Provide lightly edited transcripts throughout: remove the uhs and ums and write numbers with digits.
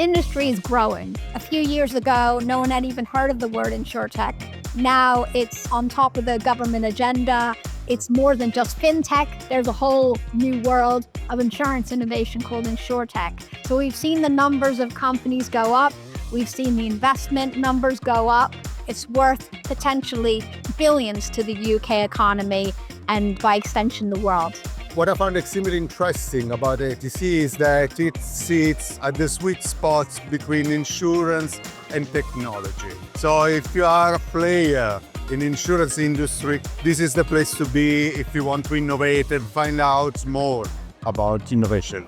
industry is growing. A few years ago, no one had even heard of the word Insurtech. Now it's on top of the government agenda. It's more than just fintech. There's a whole new world of insurance innovation called Insurtech. So we've seen the numbers of companies go up. We've seen the investment numbers go up. It's worth potentially billions to the UK economy and by extension the world. What I found extremely interesting about ITC is that it sits at the sweet spot between insurance and technology. So if you are a player in the insurance industry, this is the place to be if you want to innovate and find out more about innovation.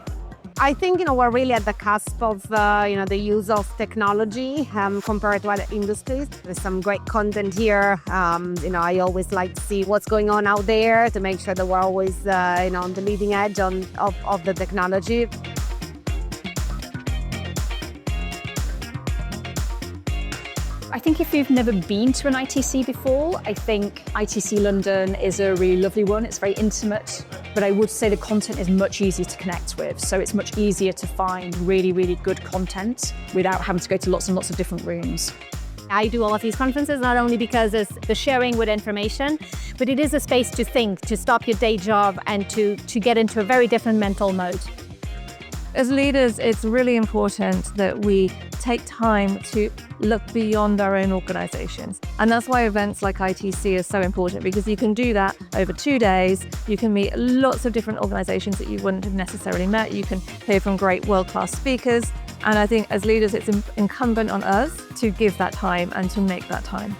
I think, we're really at the cusp of, the use of technology compared to other industries. There's some great content here. I always like to see what's going on out there to make sure that we're always, on the leading edge of the technology. I think if you've never been to an ITC before, I think ITC London is a really lovely one. It's very intimate, but I would say the content is much easier to connect with. So it's much easier to find really, really good content without having to go to lots and lots of different rooms. I do all of these conferences not only because it's the sharing with information, but it is a space to think, to stop your day job and to get into a very different mental mode. As leaders, it's really important that we take time to look beyond our own organizations. And that's why events like ITC are so important, because you can do that over 2 days. You can meet lots of different organizations that you wouldn't have necessarily met. You can hear from great world-class speakers. And I think as leaders, it's incumbent on us to give that time and to make that time.